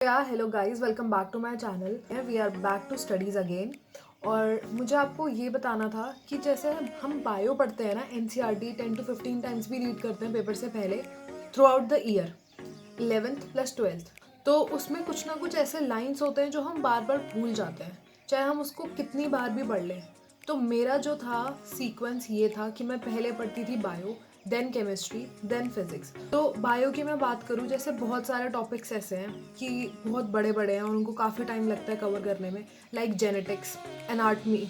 Hello guys, welcome back to my channel. We are back to studies again. और मुझे आपको ये बताना था कि जैसे हम बायो पढ़ते हैं ना, एनसीईआरटी 10 to 15 टाइम्स भी रीड करते हैं पेपर से पहले through out the year 11th plus 12th। तो उसमें कुछ ना कुछ ऐसे लाइंस होते हैं जो हम बार बार भूल जाते हैं, चाहे हम उसको कितनी बार भी पढ़ लें। तो मेरा जो था सीक्वेंस ये था कि मैं पहले पढ़ती थी bio, then chemistry, then physics. तो बायो की मैं बात करूँ, जैसे बहुत सारे टॉपिक्स ऐसे हैं कि बहुत बड़े बड़े हैं और उनको काफ़ी टाइम लगता है कवर करने में, लाइक जेनेटिक्स, एनाटमी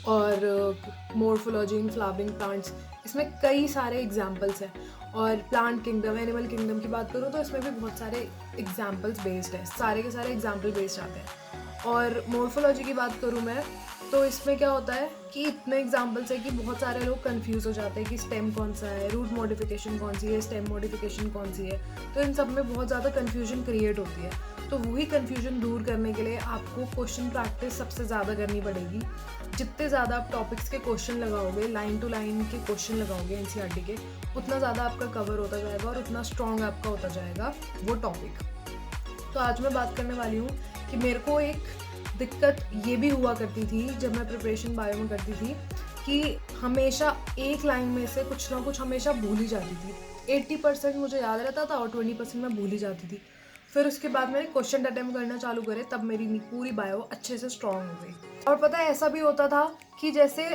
और मोर्फोलॉजी इन फ्लावरिंग प्लांट्स। इसमें कई सारे एग्जाम्पल्स हैं। और प्लांट किंगडम, एनिमल किंगडम की बात करूँ तो इसमें भी बहुत सारे एग्जाम्पल्स बेस्ड हैं, सारे के सारे एग्जाम्पल बेस्ड आते हैं। और मोर्फोलॉजी की बात करूँ मैं, तो इसमें क्या होता है कि इतने एग्जाम्पल्स है कि बहुत सारे लोग कंफ्यूज हो जाते हैं कि स्टेम कौन सा है, रूट मॉडिफिकेशन कौन सी है, स्टेम मॉडिफिकेशन कौन सी है। तो इन सब में बहुत ज़्यादा कन्फ्यूजन क्रिएट होती है। तो वही कन्फ्यूजन दूर करने के लिए आपको क्वेश्चन प्रैक्टिस सबसे ज़्यादा करनी पड़ेगी। जितने ज़्यादा आप टॉपिक्स के क्वेश्चन लगाओगे, लाइन टू लाइन के क्वेश्चन लगाओगे एनसीईआरटी के, उतना ज़्यादा आपका कवर होता जाएगा और उतना स्ट्रॉन्ग आपका होता जाएगा वो टॉपिक। तो आज मैं बात करने वाली हूँ कि मेरे को एक दिक्कत ये भी हुआ करती थी जब मैं प्रिपरेशन बायो में करती थी कि हमेशा एक लाइन में से कुछ ना कुछ हमेशा भूल ही जाती थी। 80% मुझे याद रहता था और 20% मैं भूल ही जाती थी। फिर उसके बाद मैंने क्वेश्चन अटेम्प्ट करना चालू करे, तब मेरी पूरी बायो अच्छे से स्ट्रॉन्ग हो गई। और पता है, ऐसा भी होता था कि जैसे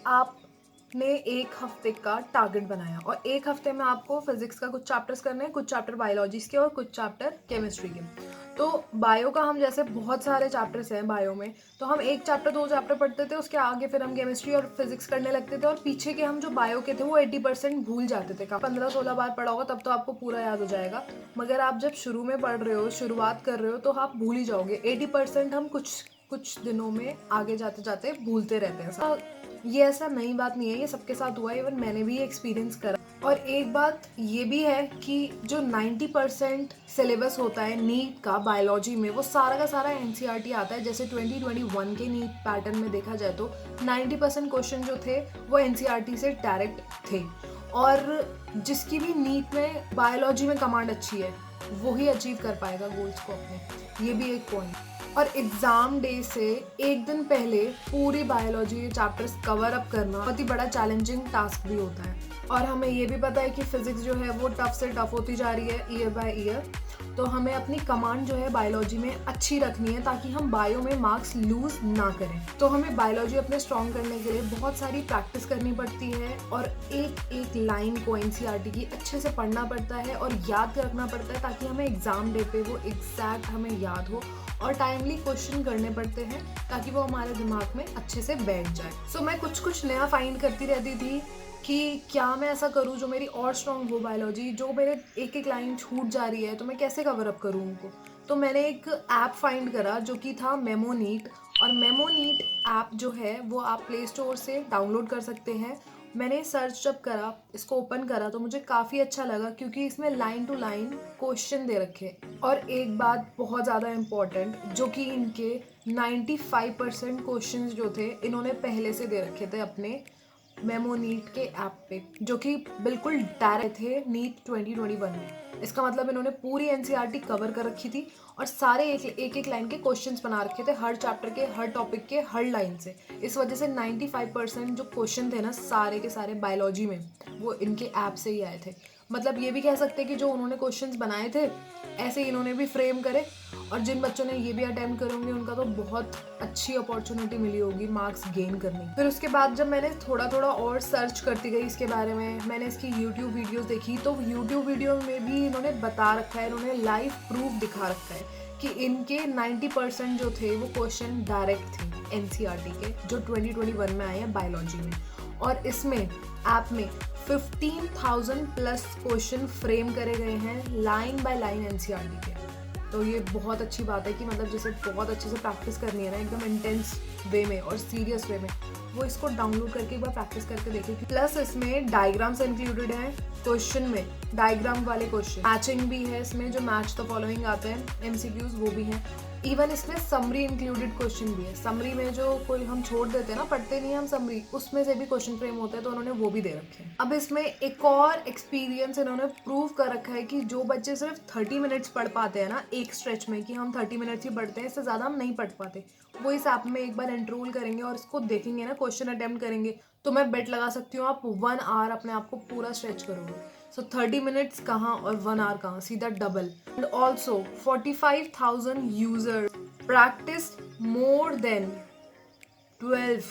आपने एक हफ्ते का टारगेट बनाया और एक हफ्ते में आपको फिजिक्स का कुछ चैप्टर्स करने हैं, कुछ चैप्टर बायोलॉजीज के और कुछ चैप्टर केमिस्ट्री के। तो बायो का हम जैसे बहुत सारे चैप्टर्स हैं बायो में, तो हम एक चैप्टर 2 चैप्टर पढ़ते थे, उसके आगे फिर हम केमिस्ट्री और फिजिक्स करने लगते थे और पीछे के हम जो बायो के थे वो 80% भूल जाते थे। 15-16 बार पढ़ा होगा तब तो आपको पूरा याद हो जाएगा, मगर आप जब शुरू में पढ़ रहे हो, शुरुआत कर रहे हो, तो आप भूल ही जाओगे। 80% हम कुछ दिनों में आगे जाते जाते भूलते रहते हैं। ये ऐसा नई बात नहीं है, ये सबके साथ हुआ है, इवन मैंने भी एक्सपीरियंस करा। और एक बात ये भी है कि जो 90% सिलेबस होता है नीट का बायोलॉजी में, वो सारा का सारा एनसीईआरटी आता है। जैसे 2021 के नीट पैटर्न में देखा जाए तो 90% क्वेश्चन जो थे वो एनसीईआरटी से डायरेक्ट थे। और जिसकी भी नीट में बायोलॉजी में कमांड अच्छी है वो ही अचीव कर पाएगा गोल्स को अपने, ये भी एक पॉइंट। और एग्ज़ाम डे से एक दिन पहले पूरी बायोलॉजी के चैप्टर्स कवर अप करना बहुत ही बड़ा चैलेंजिंग टास्क भी होता है। और हमें ये भी पता है कि फिज़िक्स जो है वो टफ से टफ होती जा रही है ईयर बाय ईयर। तो हमें अपनी कमांड जो है बायोलॉजी में अच्छी रखनी है ताकि हम बायो में मार्क्स लूज़ ना करें। तो हमें बायोलॉजी अपने स्ट्रॉन्ग करने के लिए बहुत सारी प्रैक्टिस करनी पड़ती है और एक एक लाइन को एनसीईआरटी की अच्छे से पढ़ना पड़ता है और याद रखना पड़ता है ताकि हमें एग्ज़ाम डे पे वो एग्जैक्ट हमें याद हो। और टाइमली क्वेश्चन करने पड़ते हैं ताकि वो हमारे दिमाग में अच्छे से बैठ जाए। सो मैं कुछ नया फाइंड करती रहती थी कि क्या मैं ऐसा करूँ जो मेरी और स्ट्रॉन्ग हो बायोलॉजी, जो मेरे एक एक लाइन छूट जा रही है तो मैं कैसे कवर अप करूँ उनको। तो मैंने एक ऐप फाइंड करा जो कि था मेमोनीट। और मेमोनीट ऐप जो है वो आप प्ले स्टोर से डाउनलोड कर सकते हैं। मैंने सर्च जब करा, इसको ओपन करा, तो मुझे काफ़ी अच्छा लगा क्योंकि इसमें लाइन टू लाइन क्वेश्चन दे रखे। और एक बात बहुत ज़्यादा इम्पॉर्टेंट, जो कि इनके 95% क्वेश्चंस जो थे इन्होंने पहले से दे रखे थे अपने मेमोनीट के ऐप पे, जो कि बिल्कुल डायरेक्ट थे नीट 2021 में। इसका मतलब इन्होंने पूरी एनसीईआरटी कवर कर रखी थी और सारे एक लाइन के क्वेश्चंस बना रखे थे, हर चैप्टर के, हर टॉपिक के, हर लाइन से। इस वजह से 95% जो क्वेश्चन थे ना सारे के सारे बायोलॉजी में, वो इनके ऐप से ही आए थे। मतलब ये भी कह सकते हैं कि जो उन्होंने क्वेश्चंस बनाए थे ऐसे ही इन्होंने भी फ्रेम करे। और जिन बच्चों ने ये भी अटेम्प्ट करे होंगे उनका तो बहुत अच्छी अपॉर्चुनिटी मिली होगी मार्क्स गेन करने की। फिर उसके बाद जब मैंने थोड़ा थोड़ा और सर्च करती गई इसके बारे में, मैंने इसकी यूट्यूब वीडियोस देखी, तो यूट्यूब वीडियो में भी इन्होंने बता रखा है, इन्होंने लाइव प्रूफ दिखा रखा है कि इनके 90% जो थे वो क्वेश्चन डायरेक्ट थे एनसीईआरटी के, जो 2021 में आए हैं बायोलॉजी में। और इसमें ऐप में 15,000 प्लस क्वेश्चन फ्रेम करे गए हैं लाइन बाय लाइन एनसीईआरटी के। तो ये बहुत अच्छी बात है कि मतलब जैसे बहुत अच्छे से प्रैक्टिस करनी है ना, एकदम इंटेंस वे में और सीरियस वे में, वो इसको डाउनलोड करके एक बार प्रैक्टिस करके देखें। प्लस इसमें डायग्राम्स इंक्लूडेड हैं क्वेश्चन में, डायग्राम वाले क्वेश्चन, मैचिंग भी है इसमें, जो मैच द फॉलोइंग आते हैं एमसीक्यूज वो भी हैं। इवन इसमें समरी इंक्लूडेड क्वेश्चन भी है। समरी में जो कोई हम छोड़ देते हैं ना, पढ़ते नहीं हम समरी, उसमें से भी क्वेश्चन फ्रेम होता है, तो उन्होंने वो भी दे रखे हैं। अब इसमें एक और एक्सपीरियंस इन्होंने प्रूव कर रखा है कि जो बच्चे सिर्फ 30 मिनट्स पढ़ पाते हैं ना एक स्ट्रेच में, कि हम 30 मिनट्स ही पढ़ते हैं, इससे ज़्यादा हम नहीं पढ़ पाते, वो इस ऐप में एक बार एनरोल करेंगे और इसको देखेंगे ना, क्वेश्चन अटेम्प्ट करेंगे, तो मैं बेट लगा सकती हूँ आप 1 आवर अपने आप को पूरा स्ट्रेच करोगे। सो 30 मिनट्स कहाँ और 1 आवर कहाँ, सीधा double. And also 45,000 user practiced more than 12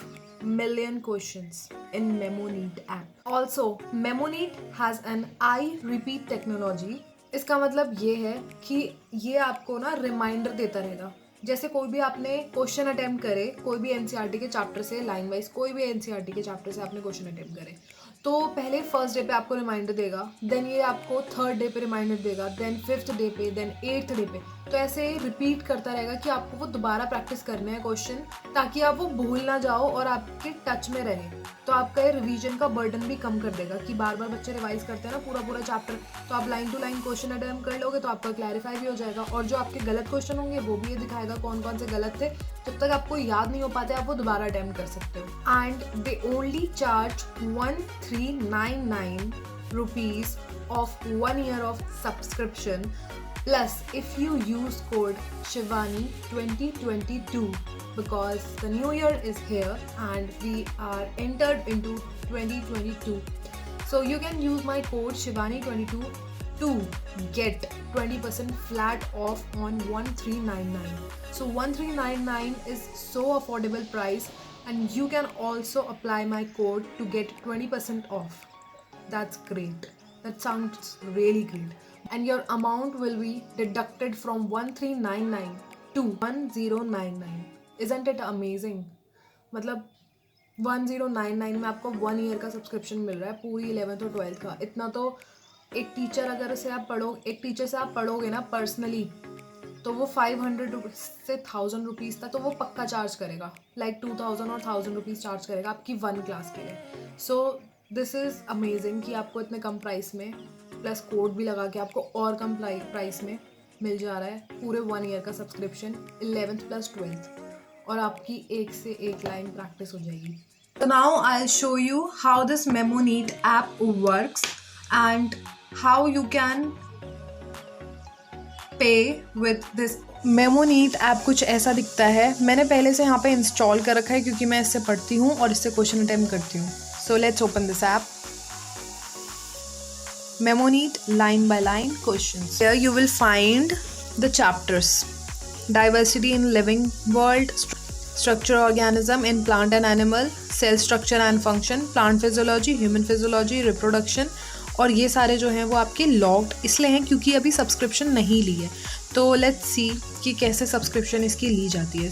million questions in MemoNeat app. Also, MemoNeat has an I repeat technology. इसका मतलब ये है कि ये आपको ना रिमाइंडर देता रहेगा। जैसे कोई भी आपने क्वेश्चन अटेम्प्ट करे, कोई भी एनसीईआरटी के चैप्टर से लाइन वाइज, कोई भी एनसीईआरटी के चैप्टर से आपने क्वेश्चन अटेम्प्ट करे, तो पहले फर्स्ट डे पे आपको रिमाइंडर देगा, देन ये आपको थर्ड डे पे रिमाइंडर देगा, देन फिफ्थ डे पे, देन एट्थ डे पे। तो ऐसे रिपीट करता रहेगा कि आपको वो दोबारा प्रैक्टिस करने हैं क्वेश्चन, ताकि आप वो भूल ना जाओ और आपके टच में रहे। तो आपका ये रिवीजन का बर्डन भी कम कर देगा, कि बार बार बच्चे रिवाइज करते हैं ना पूरा चैप्टर, तो आप line to line question attempt कर लोगे तो आपका क्लैरिफाई भी हो जाएगा। और जो आपके गलत क्वेश्चन होंगे वो भी ये दिखाएगा कौन कौन से गलत थे। जब तक आपको याद नहीं हो पाते आप वो दोबारा अटेम्प्ट कर सकते हो। And they only charge 1399 rupees of 1 year of subscription. Plus, if you use code Shivani 2022, because the new year is here and we are entered into 2022, so you can use my code Shivani 22 to get 20% flat off on 1399. So 1399 is so affordable price, and you can also apply my code to get 20% off. That's great. That sounds really great. And your amount will be deducted from 1399 to 1099. Isn't it amazing? मतलब 1099 में आपको 1 year का subscription मिल रहा है, पूरी 11th और 12th का। इतना तो एक टीचर एक टीचर से आप पढ़ोगे ना पर्सनली, तो वो 500 से 1000 रुपीज़ तक तो वो पक्का चार्ज करेगा, लाइक 2000 और 1000 रुपीज़ चार्ज करेगा आपकी 1 क्लास के लिए। सो दिस इज़ अमेजिंग कि आपको इतने कम प्राइस में, प्लस कोड भी लगा के आपको और कम प्राइस में मिल जा रहा है पूरे 1 ईयर का सब्सक्रिप्शन 11th प्लस 12th, और आपकी एक से एक लाइन प्रैक्टिस हो जाएगी। So now I'll show you how this MemoNeat app works and how you can pay with this. MemoNeat app कुछ ऐसा दिखता है। मैंने पहले से यहाँ पे इंस्टॉल कर रखा है क्योंकि मैं इससे पढ़ती हूँ और इससे क्वेश्चन अटेम्प्ट करती हूँ। So let's open this app. MemoNeat line by line questions. Here you will find the chapters: diversity in living world, structure organism in plant and animal, cell structure and function, plant physiology, human physiology, reproduction। और ये सारे जो हैं वो आपके locked इसलिए हैं क्योंकि अभी सब्सक्रिप्शन नहीं ली है। तो लेट्स सी कि कैसे सब्सक्रिप्शन इसकी ली जाती है।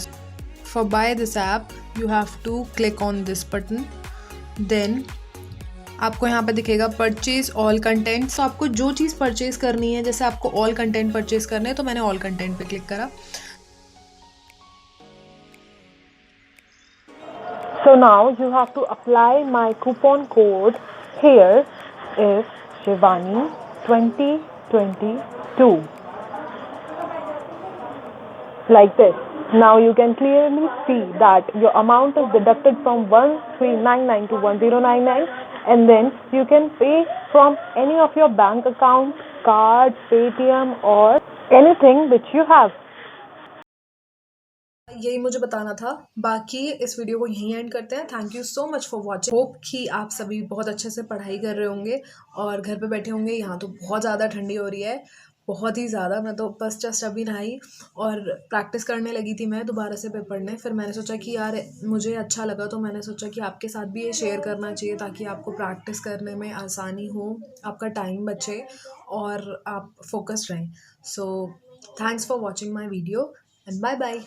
For buy this app you have to click on this button, then आपको यहाँ पे दिखेगा परचेज ऑल कंटेंट। तो आपको जो चीज़ परचेज करनी है, जैसे आपको ऑल कंटेंट परचेज करने हैं तो मैंने ऑल कंटेंट पे क्लिक करा। So now you have to apply my coupon code. Here is Shivani 2022. Like this. Now you can clearly see that your amount is deducted from 1399 to 1099, and then you can pay from any of your bank account, card, Paytm or anything which you have. यही मुझे बताना था। बाकी इस video को यहीं and करते हैं। Thank you so much for watching. Hope कि आप सभी बहुत अच्छे से पढ़ाई कर रहे होंगे और घर पे बैठे होंगे। यहाँ तो बहुत ज़्यादा ठंडी हो रही है, बहुत ही ज़्यादा। मैं तो बस जस्ट अभी नहाई और प्रैक्टिस करने लगी थी मैं दोबारा से पेपर पढ़ने। फिर मैंने सोचा कि यार मुझे अच्छा लगा, तो मैंने सोचा कि आपके साथ भी ये शेयर करना चाहिए ताकि आपको प्रैक्टिस करने में आसानी हो, आपका टाइम बचे और आप फोकस्ड रहें। So thanks for watching my video and bye bye.